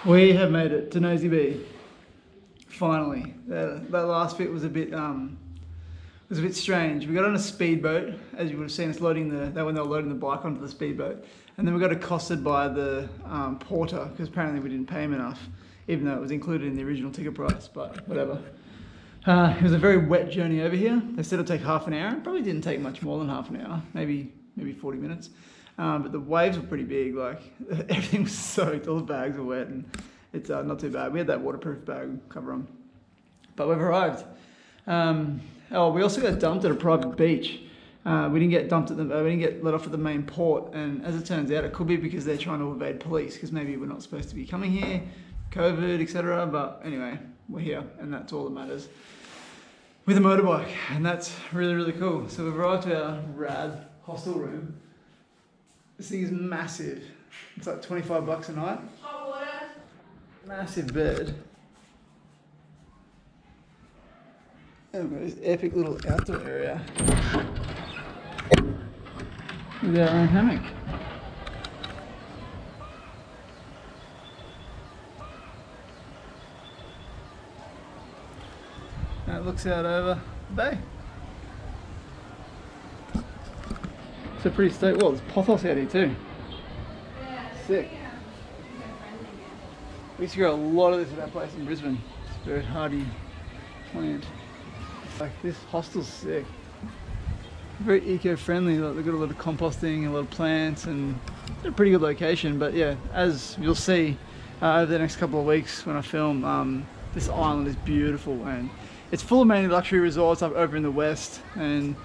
We have made it to Nosy Be. Finally. That last bit was a bit strange. We got on a speedboat, as you would have seen us loading when they were loading the bike onto the speedboat, and then we got accosted by the porter because apparently we didn't pay him enough, even though it was included in the original ticket price. But whatever. It was a very wet journey over here. They said it'd take half an hour. It probably didn't take much more than half an hour, maybe 40 minutes. But the waves were pretty big. Like everything was soaked. All the bags were wet, and it's not too bad. We had that waterproof bag cover on, but we've arrived. We also got dumped at a private beach. We didn't get dumped we didn't get let off at the main port, and as it turns out, it could be because they're trying to evade police, because maybe we're not supposed to be coming here, COVID, etc. But anyway, we're here, and that's all that matters. With a motorbike, and that's really, really cool. So we've arrived to our rad hostel room. This thing is massive. It's like $25 a night. Hot water. Massive bed. And we've got this epic little outdoor area with our own hammock. And it looks out over the bay. So pretty stoked. Well, there's pothos out here too. Sick. We used to grow a lot of this at our place in Brisbane. It's a very hardy plant. Like this hostel's sick. Very eco-friendly. Like they've got a lot of composting, a lot of plants, and it's a pretty good location. But yeah, as you'll see over the next couple of weeks when I film, this island is beautiful, and it's full of mainly luxury resorts up over in the west, and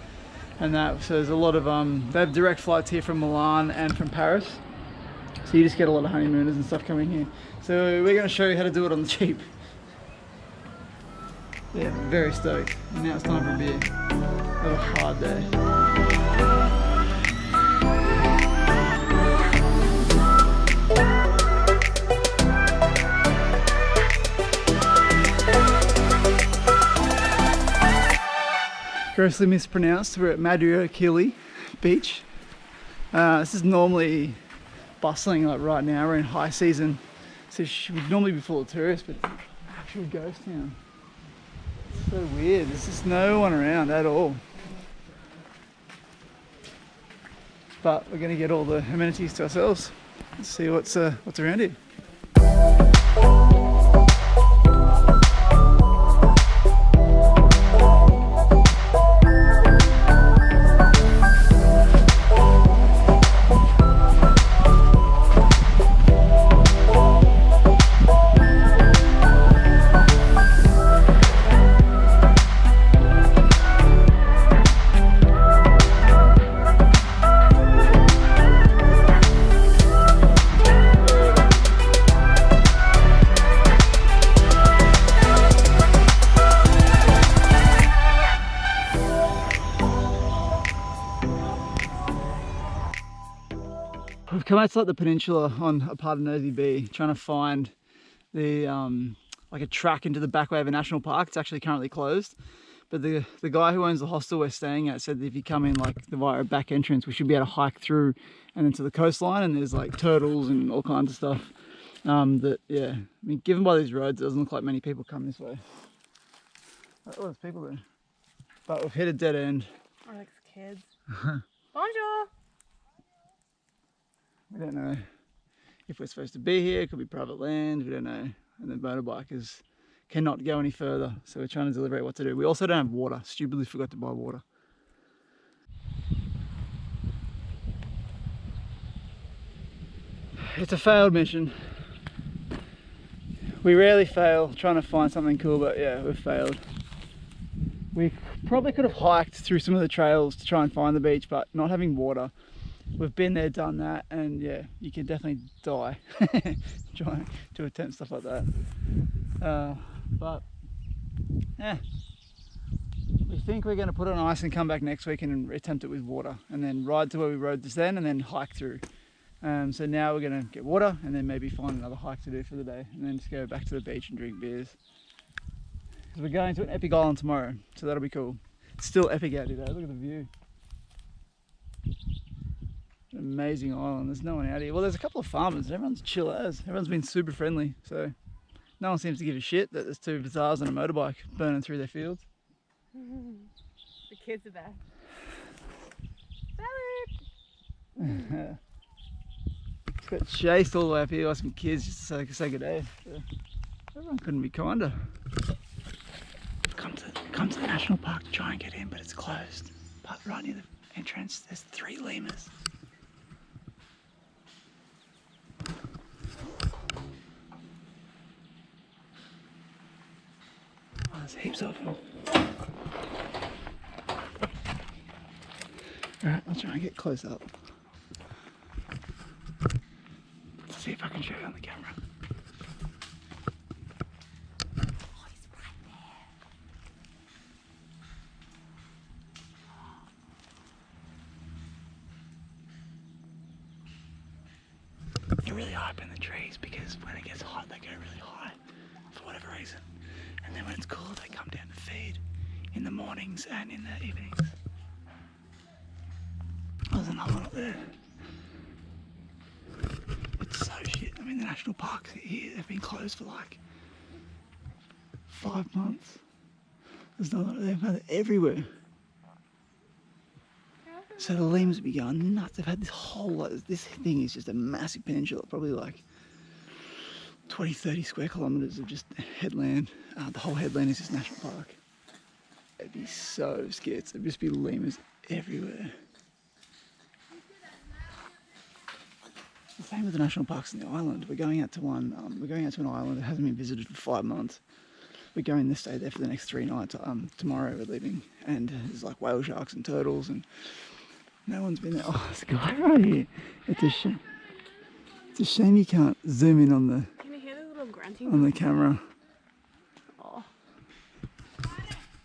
that. So there's a lot of they have direct flights here from Milan and from Paris. So you just get a lot of honeymooners and stuff coming here. So we're going to show you how to do it on the cheap. Yeah, very stoked. And now it's time for a beer. Have a hard day. Grossly mispronounced. We're at Madriokely beach. This is normally bustling, like right now. We're in high season, so it would normally be full of tourists, but it's an actual ghost town. It's so weird. There's just no one around at all. But we're going to get all the amenities to ourselves. Let's see what's around here. We've come out to like the peninsula on a part of Nosy Be, trying to find the like a track into the back way of a national park. It's actually currently closed, but the guy who owns the hostel we're staying at said that if you come in like via a back entrance, we should be able to hike through and into the coastline, and there's like turtles and all kinds of stuff. That yeah, I mean, given by these roads, it doesn't look like many people come this way. Oh, there's people there, but we've hit a dead end. Or like kids. Bonjour. We don't know if we're supposed to be here. It could be private land. We don't know. And the motorbikers cannot go any further. So we're trying to deliberate what to do. We also don't have water. Stupidly forgot to buy water. It's a failed mission. We rarely fail trying to find something cool, but yeah, we've failed. We probably could have hiked through some of the trails to try and find the beach, but not having water, we've been there, done that, and yeah, you can definitely die trying to attempt stuff like that. But yeah, we think we're going to put it on ice and come back next week and attempt it with water, and then ride to where we rode just then, and then hike through. So now we're going to get water and then maybe find another hike to do for the day, and then just go back to the beach and drink beers. Because we're going to an epic island tomorrow, so that'll be cool. It's still epic out here though. Look at the view. An amazing island. There's no one out here. Well, there's a couple of farmers and everyone's chill as. Everyone's been super friendly, so no one seems to give a shit that there's two bazaars on a motorbike burning through their fields. The kids are there. Salad! Just got chased all the way up here by some kids just to say good day. So everyone couldn't be kinder. Come to the national park to try and get in, but it's closed. But right near the entrance, there's 3 lemurs. Oh, there's heaps of them. Alright, I'll try and get close up. Let's see if I can show you on the camera. They're really high up in the trees because when it gets hot they go really high for whatever reason, and then when it's cool they come down to feed in the mornings and in the evenings. Oh, there's another one up there. It's so shit. I mean, the national parks here have been closed for like 5 months. There's not they're everywhere. So the lemurs have been going nuts. They've had this whole, this thing is just a massive peninsula, probably like 20, 30 square kilometres of just headland. The whole headland is just national park. It'd be so scared. There'd just be lemurs everywhere. The same with the national parks in the island. We're going out to one. We're going out to an island that hasn't been visited for 5 months. We're going to stay there for the next 3 nights. Tomorrow we're leaving, and there's like whale sharks and turtles, and no one's been there. Oh, this guy right here. It's a shame. It's a shame you can't zoom in on Can you hear the little grunting? the camera. Oh.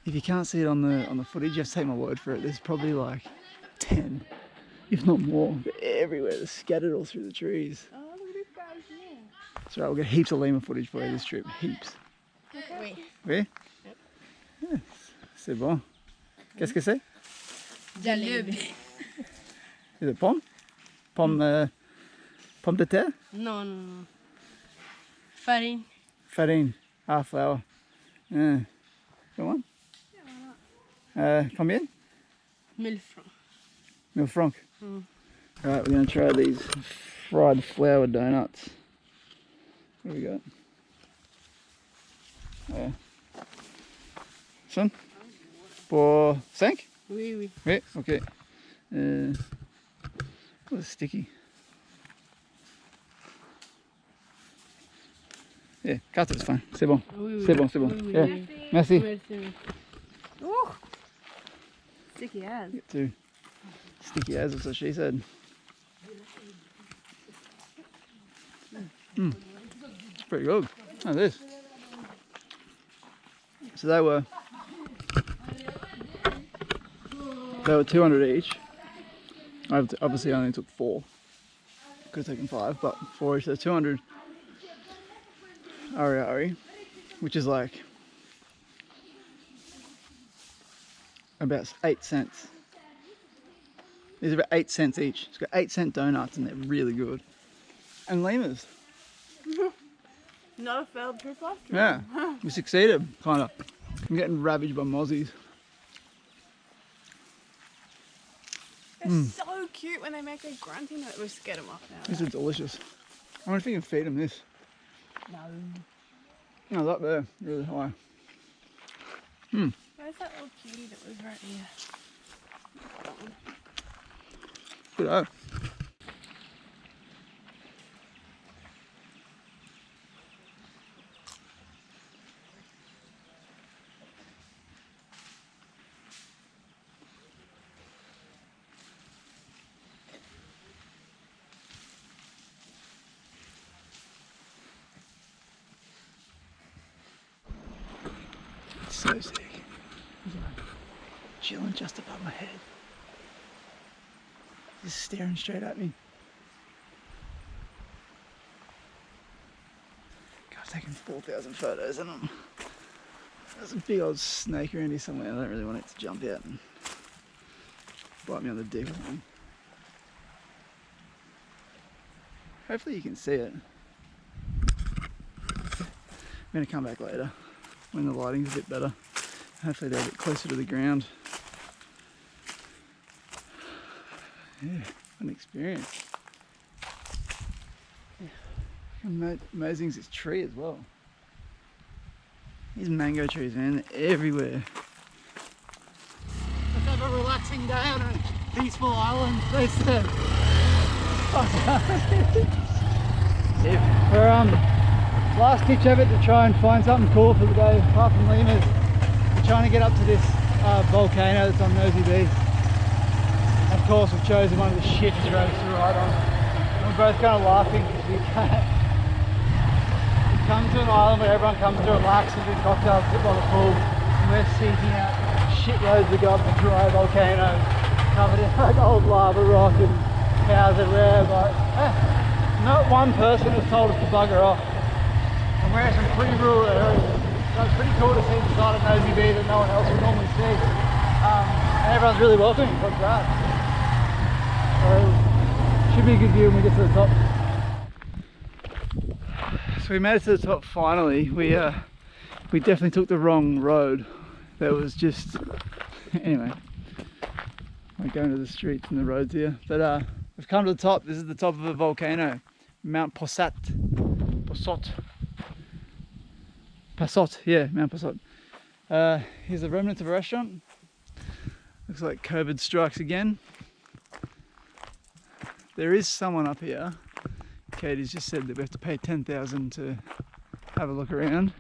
If you can't see it on the footage, you have to take my word for it. There's probably like 10, if not more. They're everywhere. They're scattered all through the trees. Oh, look at this guy's here. That's right. We'll get heaps of lemur footage for you this trip. Heaps. Okay. Oui? Yep. Yeah, c'est bon. Qu'est-ce que c'est? Jalebi. Is it pomme? Pomme de terre? No, no, no. Farine. Farine. Ah, flour. Yeah. Go on. Combien? 1000 francs. 1000 francs. Mm. Alright, we're going to try these fried flour donuts. What do we got? Son? Pour 5? Oui, oui. Oui, ok. Oh, it's sticky. Yeah, carte, it's fine. C'est bon. Oui, oui. C'est bon, c'est bon. Oui, oui, Yeah. oui. Merci. Merci. Ooh. Sticky ass. Get too sticky as, that's what she said. It's pretty good. How's this? So they were 200 each. I obviously only took 4. Could have taken 5, but 4 each. So 200 ari, which is like about 8 cents. These are about 8 cents each. It's got 8-cent donuts and they're really good. And lemurs. Not a failed trip after. Yeah, we succeeded, kind of. I'm getting ravaged by mozzies. They're so cute when they make a grunting note. We'll get them off now. These are delicious. I wonder if you can feed them this. No. No, up there, really high. Where's that little cutie that was right here? Good, oh. So sick. He's like chilling just above my head. Just staring straight at me. God, I've taken 4,000 photos and there's a big old snake around here somewhere. I don't really want it to jump out and bite me on the dick or something. Hopefully you can see it. I'm going to come back later when the lighting's a bit better. Hopefully they're a bit closer to the ground. Yeah, what an experience. How amazing is this tree as well. These mango trees, man, they're everywhere. Let's have a relaxing day on a peaceful island, they said. Yeah, we're last ditch effort to try and find something cool for the day, apart from lemurs. We're trying to get up to this volcano that's on Nosy Be. Of course, we've chosen one of the shittest roads to ride on. And we're both kind of laughing because we come to an island where everyone comes to relax and do cocktails, sit by the pool, and we're seeking out shitloads of the dry volcano covered in like old lava rock and cows everywhere, but not one person has told us to bugger off. And we're in some pretty rural areas, so it's pretty cool to see the side of Nosy Be that no one else would normally see. And everyone's really welcoming, what's that? So, should be a good view when we get to the top. So we made it to the top finally. We definitely took the wrong road. That was just, anyway, I'm going to the streets and the roads here. But we've come to the top. This is the top of a volcano, Mount Passat. Passot, yeah, Mount Passot. Here's the remnants of a restaurant. Looks like COVID strikes again. There is someone up here. Katie's just said that we have to pay 10,000 to have a look around.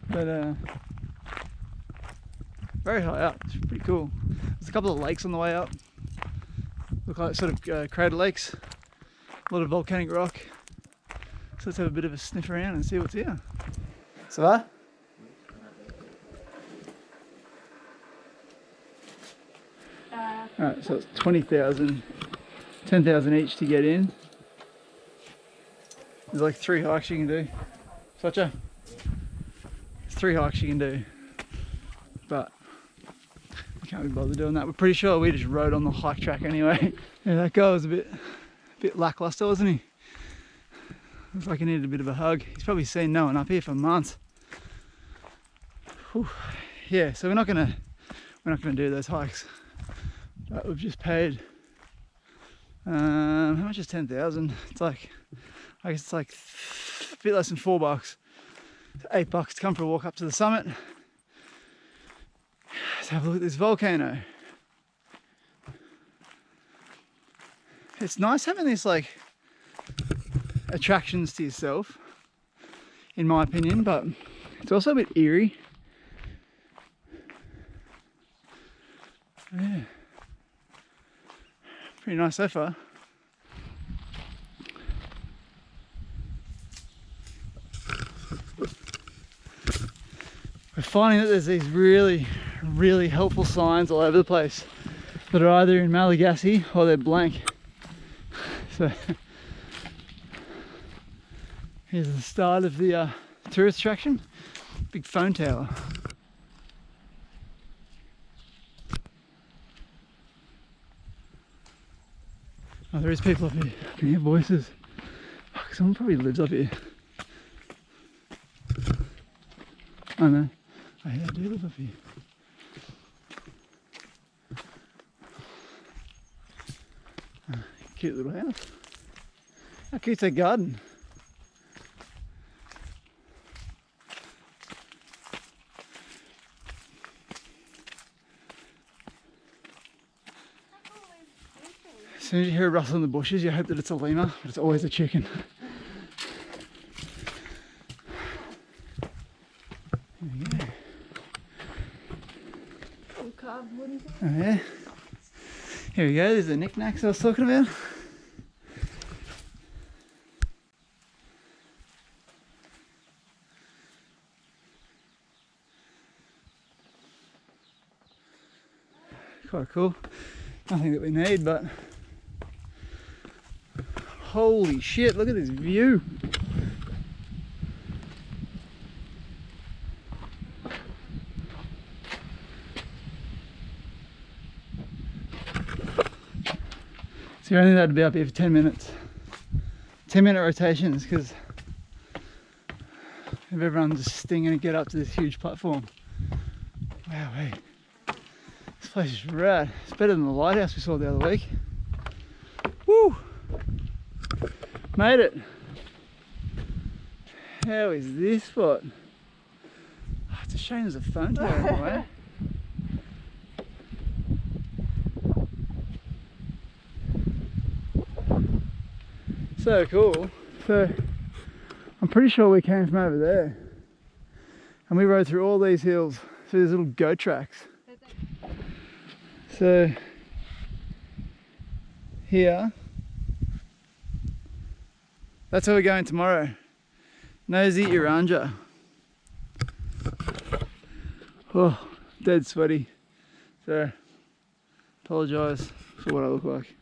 But very high up, it's pretty cool. There's a couple of lakes on the way up. Look like sort of crater lakes. A lot of volcanic rock. So let's have a bit of a sniff around and see what's here. Ça va? Alright, so it's 20,000, 10,000 each to get in. There's like 3 hikes you can do. Sacha? There's 3 hikes you can do. But I can't be bothered doing that. We're pretty sure we just rode on the hike track anyway. Yeah, that guy was a bit lackluster, wasn't he? Looks like he needed a bit of a hug. He's probably seen no one up here for months. Whew. Yeah, so we're not gonna do those hikes. But we've just paid how much is 10,000? It's like, I guess it's like a bit less than $4. $8 to come for a walk up to the summit. Let's have a look at this volcano. It's nice having this like attractions to yourself, in my opinion, but it's also a bit eerie. Yeah. Pretty nice so far. We're finding that there's these really helpful signs all over the place that are either in Malagasy or they're blank. So here's the start of the tourist attraction, big phone tower. Oh, there is people up here. I can hear voices. Fuck, someone probably lives up here. Oh no. Oh yeah, I do live up here. Oh, cute little house. How cute's that garden? As soon as you hear a rustle in the bushes, you hope that it's a lemur, but it's always a chicken. There we go. Oh yeah. Here we go, there's the knickknacks I was talking about. Quite cool. Nothing that we need, but holy shit, look at this view. So you're only allowed to be up here for 10 minutes. 10-minute rotations because if everyone's just stinging to get up to this huge platform. Wow, hey. This place is rad. It's better than the lighthouse we saw the other week. Woo! Made it. How is this spot? Oh, it's a shame there's a phone tower in the way. So cool. So I'm pretty sure we came from over there and we rode through all these hills through these little goat tracks. So here, that's where we're going tomorrow. Nosy Be. Oh, dead sweaty. So apologise for what I look like.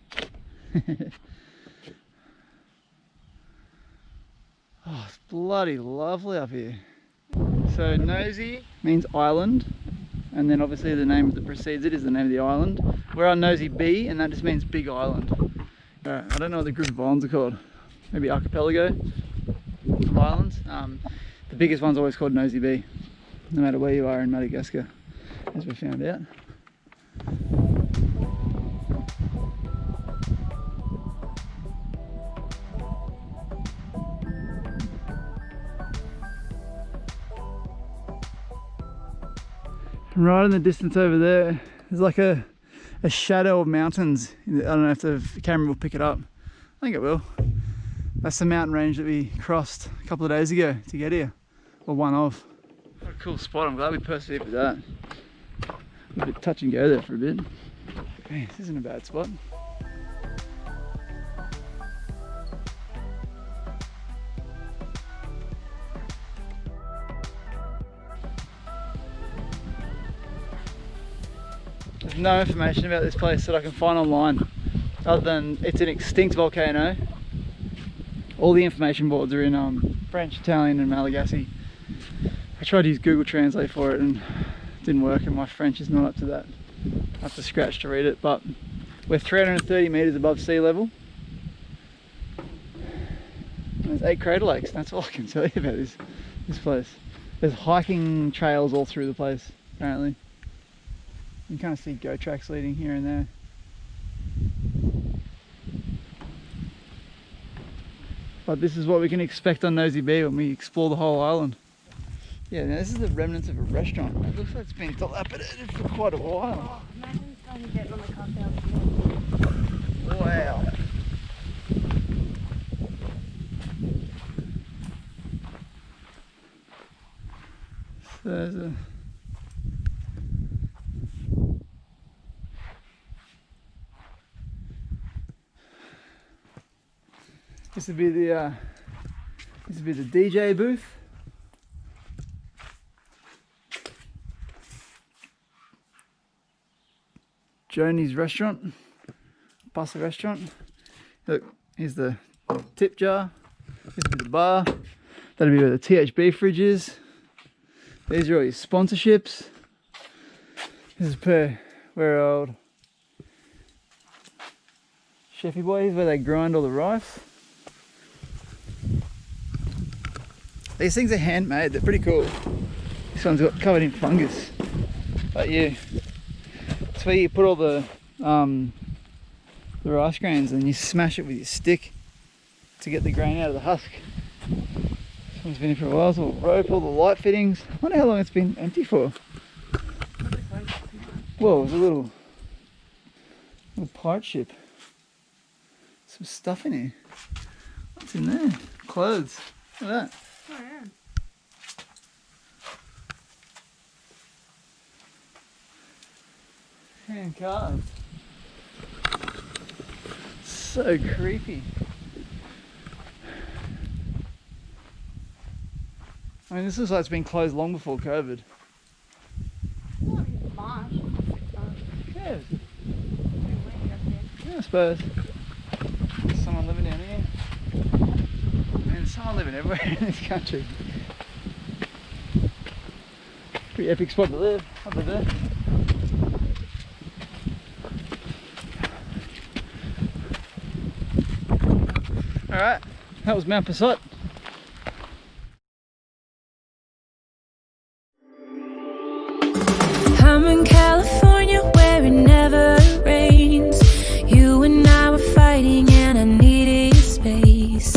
Oh, it's bloody lovely up here. So Nosy means island, and then obviously the name that precedes it is the name of the island. We're on Nosy Be, and that just means big island. Alright, I don't know what the group of islands are called. Maybe archipelago of islands. The biggest one's always called Nosy Be, no matter where you are in Madagascar, as we found out. And right in the distance over there, there's like a shadow of mountains. I don't know if the camera will pick it up. I think it will. That's the mountain range that we crossed a couple of days ago to get here, or one of. What a cool spot. I'm glad we persevered with that. A bit touch and go there for a bit. Man, this isn't a bad spot. There's no information about this place that I can find online other than it's an extinct volcano. All the information boards are in French, Italian and Malagasy. I tried to use Google Translate for it and it didn't work, and my French is not up to that. I have to scratch to read it, but we're 330 meters above sea level. And there's 8 crater lakes, and that's all I can tell you about this place. There's hiking trails all through the place, apparently. You can kind of see goat tracks leading here and there. But this is what we can expect on Nosy Be when we explore the whole island. Yeah, now this is the remnants of a restaurant. It looks like it's been dilapidated for quite a while. Oh, imagine trying to get on the cocktail. Wow. So there's a... This would be the DJ booth. Joni's restaurant, Passat restaurant. Look, here's the tip jar. This would be the bar. That'll be where the THB fridge is. These are all your sponsorships. This is where old Chefy Boys, where they grind all the rice. These things are handmade, they're pretty cool. This one's got covered in fungus. But yeah, it's where you put all the rice grains and you smash it with your stick to get the grain out of the husk. This one's been here for a while. It's all rope, all the light fittings. I wonder how long it's been empty for. Whoa, there's a little pirate ship. Some stuff in here. What's in there? Clothes. Look at that. Oh, yeah. Hand carved. So creepy. I mean, this looks like it's been closed long before COVID. Well, it's March. Yeah, Pretty windy up there. yeah, I suppose. There's someone living down here. Man, there's someone living everywhere in this country. Pretty epic spot to live, up there. Alright, That was Mount Passot. I'm in California where it never rains. You and I were fighting and I needed space.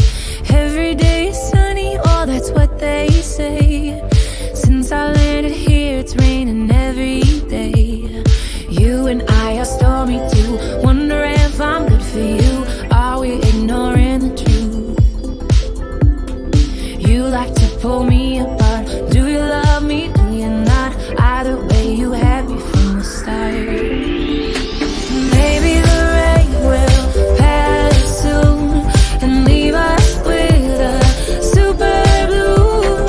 Every day is sunny, oh that's what they say. Since I landed here it's raining every day. You and I are stormy too. Wonder if I'm good for you. Are we ignoring the truth? You like to pull me apart. Do you love me? Do you not? Either way you had me from the start. Maybe the rain will pass soon and leave us with a super blue.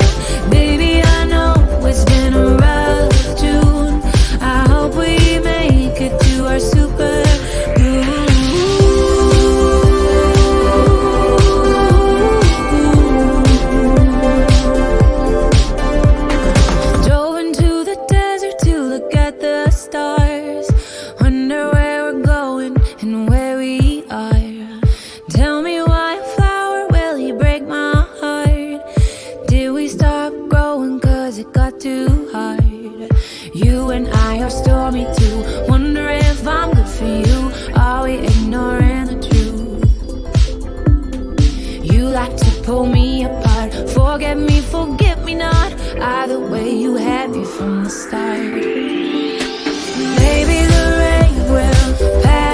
Baby, I know it's been a rough June. I hope we make it to our super blue. Drove into the desert to look at the stars. Wonder where we're going and where we are. Tell me why a flower, will he break my heart? Did we stop growing cause it got too hard? You and I are stormy too. Wonder if I'm good for you. Are we ignoring the truth? You like to pull me apart. Forget me, forget me not. Either way you had me from the start. Maybe the rain will pass